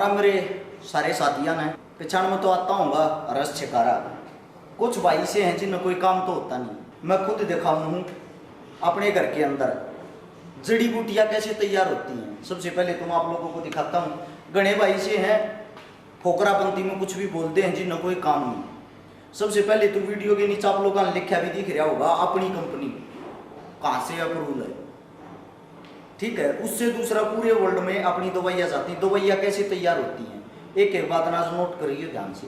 नमस्कार मेरे सारे साथियों ने पहचान में तो आता हूँगा रस छिकारा। कुछ भाई से हैं जिनमें कोई काम तो होता नहीं। मैं खुद देखा हूँ अपने घर के अंदर जड़ी बूटियाँ कैसे तैयार होती हैं। सबसे पहले तो मैं आप लोगों को दिखाता हूँ। गणे भाई से हैं फोकरापंथी में कुछ भी बोलते हैं जिनमें कोई काम नहीं। सबसे पहले तो वीडियो के नीचे आप लोगों ने लिखा भी दिख रहा होगा अपनी कंपनी कहाँ से अप्रूवल है, ठीक है। उससे दूसरा पूरे वर्ल्ड में अपनी दवाइयाँ जाती हैं। दवाइयाँ कैसे तैयार होती हैं एक एक बात ना नोट करिए ध्यान से।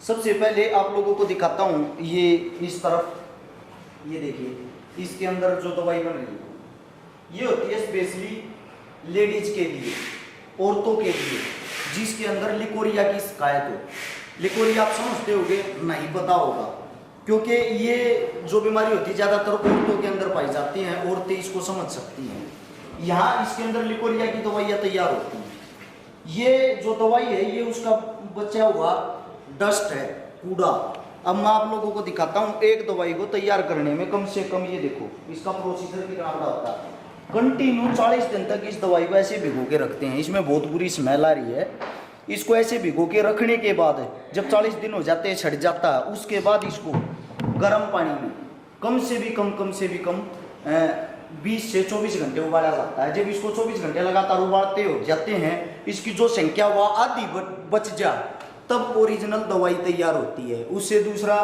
सबसे पहले आप लोगों को दिखाता हूँ, ये इस तरफ ये देखिए, इसके अंदर जो दवाई बन रही है ये होती है स्पेशली लेडीज के लिए, औरतों के लिए, जिसके अंदर लिकोरिया की शिकायत हो। लिकोरिया आप समझते होगे, नहीं पता होगा, क्योंकि ये जो बीमारी होती है ज़्यादातर औरतों के अंदर पाई जाती हैं। औरतें इसको समझ सकती हैं। यहाँ इसके अंदर लिकोरिया की दवाइयाँ तैयार होती हैं। ये जो दवाई है ये उसका बचा हुआ डस्ट है, कूड़ा। अब मैं आप लोगों को दिखाता हूँ एक दवाई को तैयार करने में कम से कम ये देखो इसका प्रोसीजर कितना बड़ा होता है। कंटिन्यू 40 दिन तक इस दवाई को ऐसे भिगो के रखते हैं। इसमें बहुत बुरी स्मेल आ रही है। इसको ऐसे भिगो के रखने के बाद जब 40 दिन हो जाते हैं, छट जाता है, उसके बाद इसको गर्म पानी में कम से भी कम 20 से 24 घंटे उबाला जाता है। जब इसको 24 घंटे लगातार उबालते हो जाते हैं, इसकी जो संख्या वह आधी बच जा, तब ओरिजिनल दवाई तैयार होती है। उससे दूसरा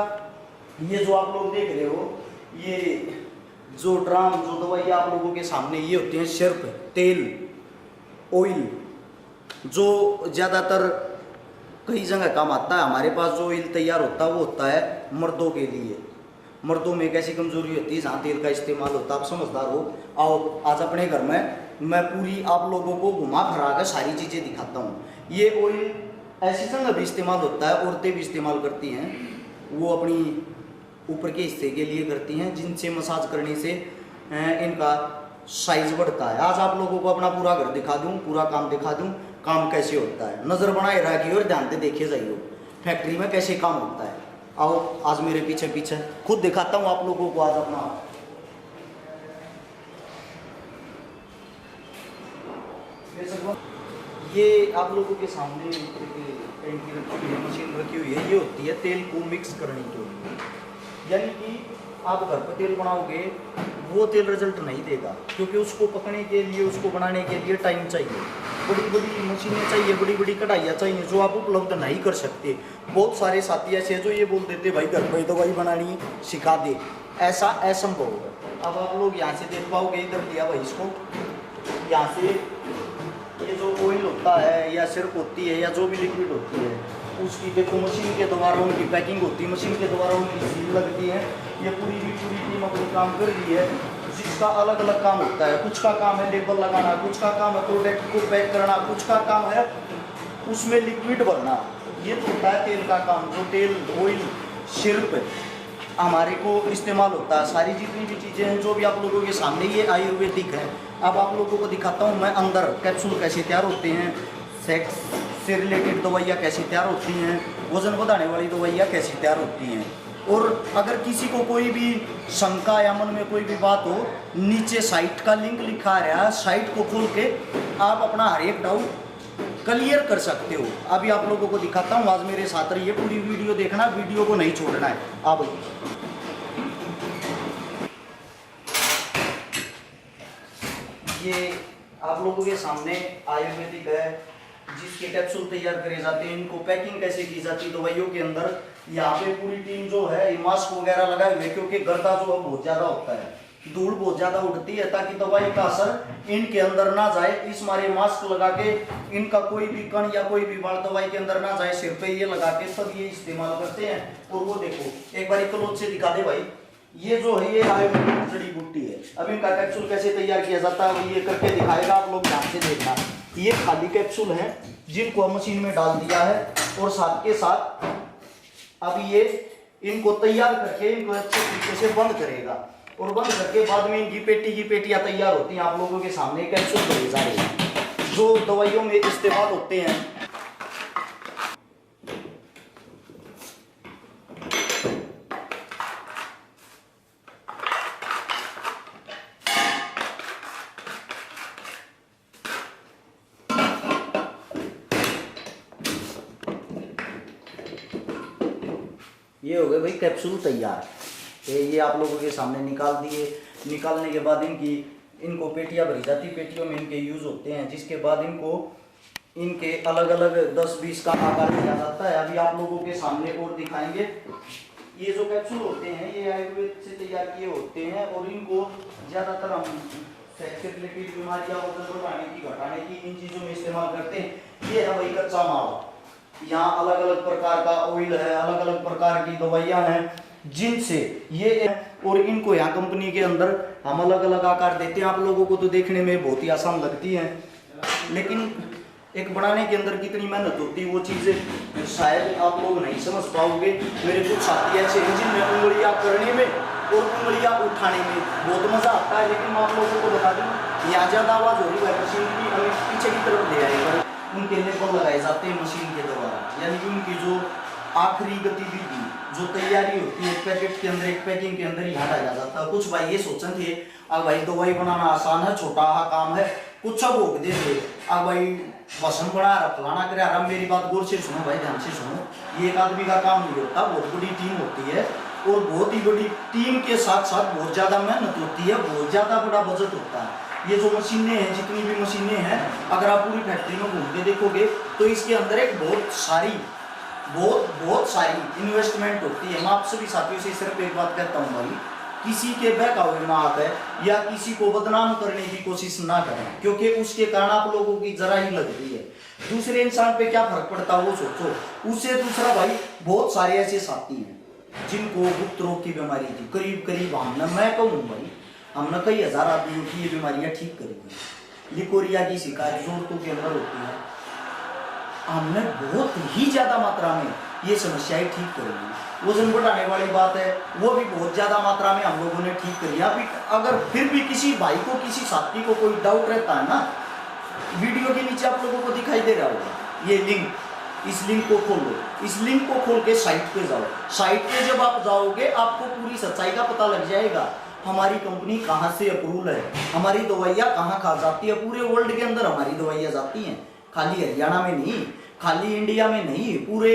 ये जो आप लोग देख रहे हो, ये जो ड्राम जो दवाई आप लोगों के सामने, ये होते हैं सिर्फ तेल, ऑयल, जो ज़्यादातर कई जगह काम आता है। हमारे पास जो ऑयल तैयार होता है वो होता है मर्दों के लिए। मर्दों में एक ऐसी कमजोरी होती है जहाँ तेल का इस्तेमाल होता है। आप समझदार हो, आओ आज अपने घर में मैं पूरी आप लोगों को घुमा फिरा कर सारी चीज़ें दिखाता हूँ। ये ऑयल ऐसी जगह भी इस्तेमाल होता है, औरतें भी इस्तेमाल करती हैं। वो अपनी ऊपर के हिस्से के लिए करती हैं, जिनसे मसाज करने से इनका साइज बढ़ता है। आज आप लोगों को अपना पूरा घर दिखा दूँ, पूरा काम दिखा दूँ, काम कैसे होता है। नज़र बनाए रखिए और ध्यान से देखे जाइए फैक्ट्री में कैसे काम होता है। आओ आज मेरे पीछे पीछे खुद दिखाता हूँ आप लोगों को आज अपना। ये आप लोगों के सामने टैंकी रखी हुई है, मशीन रखी हुई है। ये होती है तेल को मिक्स करने के लिए। यानी कि आप घर पर तेल बनाओगे वो तेल रिजल्ट नहीं देगा, क्योंकि उसको पकने के लिए, उसको बनाने के लिए टाइम चाहिए, बड़ी बड़ी मशीनें चाहिए, बड़ी बड़ी कढ़ाइयाँ चाहिए, जो आप उपलब्ध नहीं कर सकते। बहुत सारे साथी ऐसे जो ये बोल देते भाई घर पर दवाई बनानी सिखा दे, ऐसा असंभव है। अब आप लोग यहाँ से देख पाओगे, इधर लिया भाई इसको, यहाँ से ये जो ऑयल होता है या सिर्फ होती है या जो भी लिक्विड होती है, उसकी देखो मशीन के द्वारा उनकी पैकिंग होती है, मशीन के द्वारा उनकी सील लगती है। ये पूरी टीम अपनी काम कर रही है, जिसका अलग अलग काम होता है। कुछ का काम है लेबल लगाना, कुछ का काम है प्रोडक्ट को पैक करना, कुछ का काम है उसमें लिक्विड भरना। ये तो होता है तेल का काम, जो तेल ऑयल सिर्फ हमारे को इस्तेमाल होता है। सारी जितनी भी चीज़ें हैं जो भी आप लोगों के सामने, ये आयुर्वेदिक है। अब आप लोगों को दिखाता हूँ मैं अंदर कैप्सूल कैसे तैयार होते हैं, सेक्स से रिलेटेड दवाइयाँ कैसे तैयार होती हैं, वजन बढ़ाने वाली दवाइयाँ कैसे तैयार होती हैं। और अगर किसी को कोई भी शंका या मन में कोई भी बात हो, नीचे साइट का लिंक लिखा है, साइट को खोल के आप अपना हर एक डाउट क्लियर कर सकते हो। अभी आप लोगों को दिखाता हूँ, आज मेरे साथ रहिए, पूरी वीडियो देखना, वीडियो को नहीं छोड़ना है। आप ये आप लोगों के सामने आयुर्वेदिक है, जिसके कैप्सूल तैयार करे जाते हैं। इनको पैकिंग कैसे की जाती है दवाइयों के अंदर। यहाँ पे पूरी टीम जो है मास्क वगैरह लगाए हुए, क्योंकि गर्दा जो है बहुत ज़्यादा होता है, धूल बहुत ज़्यादा उड़ती है, ताकि दवाई का असर इनके अंदर ना जाए। इस मारे मास्क लगा के इनका कोई भी कण या कोई भी बाल दवाई के अंदर ना जाए, सिर पे ये लगा के सब ये इस्तेमाल करते हैं। और वो देखो एक बार क्लोज से दिखा दे भाई, ये जो है ये आयुर्वेदिक जड़ी बूटी है। अब इनका कैप्सूल कैसे तैयार किया जाता है ये करके दिखाएगा, आप लोग ध्यान से देखना। ये खाली कैप्सूल है जिनको मशीन में डाल दिया है, और साथ के साथ अब ये इनको तैयार करके इनको अच्छे तरीके से बंद करेगा, और बंद करके बाद में इनकी पेटी की पेटियां तैयार होती हैं। आप लोगों के सामने कैप्सूल भरे जा रहे हैं जो दवाइयों में इस्तेमाल होते हैं। ये हो गए भाई कैप्सूल तैयार। ये आप लोगों के सामने निकाल दिए। निकालने के बाद इनको पेटियाँ भरी जाती, पेटियों में इनके यूज़ होते हैं, जिसके बाद इनके अलग अलग 10-20 का आकार दिया जाता है। अभी आप लोगों के सामने और दिखाएंगे। ये जो कैप्सूल होते हैं ये आयुर्वेद से तैयार किए होते हैं और इनको ज़्यादातर हम सेक्स से रिलेटेड बीमारियाँ, वजन बढ़ाने की, घटाने की, इन चीज़ों में इस्तेमाल करते हैं। ये है वही कच्चा माल। यहाँ अलग अलग प्रकार का ऑयल है, अलग अलग प्रकार की दवाइयाँ हैं, जिनसे ये और इनको यहाँ कंपनी के अंदर हम अलग अलग आकार देते हैं। आप लोगों को तो देखने में बहुत ही आसान लगती है, लेकिन एक बनाने के अंदर कितनी मेहनत होती है वो चीज़ें शायद आप लोग नहीं समझ पाओगे। मेरे कुछ साथी ऐसे हैं जिनमें उंगलियाँ करने में और उंगलियाँ उठाने में बहुत मज़ा आता है, लेकिन मैं आप लोगों को बता दूँ यहाँ ज़्यादा आवाज़ हो रही है, मशीन की हमें पीछे की तरफ ले आएगा। उनके लेबल लगाए जाते हैं मशीन के द्वारा, यानी कि उनकी जो आखिरी गतिविधि, जो तैयारी होती है, एक पैकेट के अंदर, एक पैकिंग के अंदर ही हटाया जाता है। कुछ भाई ये सोचते थे अब भाई दवाई बनाना आसान है, छोटा काम है, कुछ सब भोग दे दे, अब भाई वसन बना रहा, फलाना करे रहा। मेरी बात गौर से सुनो भाई, ध्यान से सुनो। ये एक आदमी का काम नहीं होता, बहुत बड़ी टीम होती है और बहुत ही बड़ी टीम के साथ साथ बहुत ज़्यादा मेहनत होती है, बहुत ज़्यादा बड़ा बजट होता है। ये जो मशीनें हैं, जितनी भी मशीनें हैं, अगर आप पूरी फैक्ट्री में घूम के देखोगे तो इसके अंदर एक बहुत सारी इन्वेस्टमेंट होती है। मैं आप सभी साथियों से सिर्फ एक बात कहता हूँ भाई, किसी के बहकावे में आकर या किसी को बदनाम करने की कोशिश ना करें, क्योंकि उसके कारण आप लोगों की जरा ही लगती है, दूसरे इंसान पे क्या फर्क पड़ता है वो सोचो। उससे दूसरा भाई, बहुत सारे ऐसे साथी हैं जिनको गुप्त रोग की बीमारी थी, करीब हमने, मैं कहूँ भाई, हमने कई हजार आदमियों की ये बीमारियां ठीक करी थी। लिकोरिया की शिकायत जोड़ों के अंदर होती है, हमने बहुत ही ज्यादा मात्रा में ये समस्याएं ठीक करी। वजन बढ़ाने वाली बात है, वो भी बहुत ज्यादा मात्रा में हम लोगों ने ठीक करी। अभी अगर फिर भी किसी भाई को, किसी साथी को कोई डाउट रहता है ना, वीडियो के नीचे आप लोगों को दिखाई दे रहा होगा ये लिंक, इस लिंक को खोलो, इस लिंक को खोल के साइट पे जाओ। साइट पे जब आप जाओगे आपको पूरी सच्चाई का पता लग जाएगा। हमारी कंपनी कहाँ से अप्रूवल है, हमारी दवाइयाँ कहाँ खा जाती है। पूरे वर्ल्ड के अंदर हमारी दवाइयाँ जाती हैं, खाली हरियाणा में नहीं, खाली इंडिया में नहीं, पूरे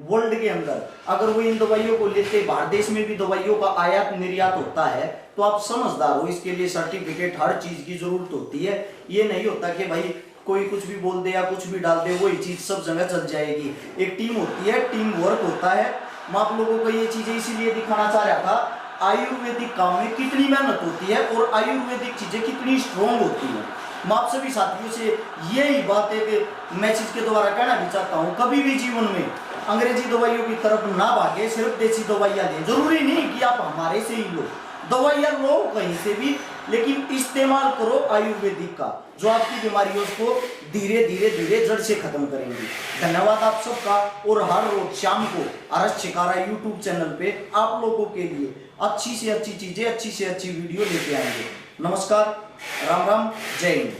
वर्ल्ड के अंदर। अगर वो इन दवाइयों को लेते, बाहर देश में भी दवाइयों का आयात निर्यात होता है, तो आप समझदार हो, इसके लिए सर्टिफिकेट, हर चीज की जरूरत होती है। ये नहीं होता कि भाई कोई कुछ भी बोल दे या कुछ भी डाल दे वही चीज सब जगह चल जाएगी। एक टीम होती है, टीम वर्क होता है। मैं आप लोगों को ये चीजें इसीलिए दिखाना चाह रहा था, आयुर्वेदिक काम में कितनी मेहनत होती है और आयुर्वेदिक चीजें कितनी स्ट्रॉन्ग होती है। मैं आप सभी साथियों से यही बात है कि मैसेज के द्वारा कहना भी चाहता हूँ, कभी भी जीवन में अंग्रेजी दवाइयों की तरफ ना भागे, सिर्फ देसी दवाइयाँ लें। जरूरी नहीं कि आप हमारे से ही लो, दवाइयाँ लो कहीं से भी, लेकिन इस्तेमाल करो आयुर्वेदिक का, जो आपकी बीमारियों को धीरे धीरे जड़ से खत्म करेंगे। धन्यवाद आप सबका। और हर रोज शाम को आरएस छिकारा यूट्यूब चैनल पे आप लोगों के लिए अच्छी से अच्छी चीजें, अच्छी से अच्छी वीडियो लेके आएंगे। नमस्कार, राम राम, जय हिंद।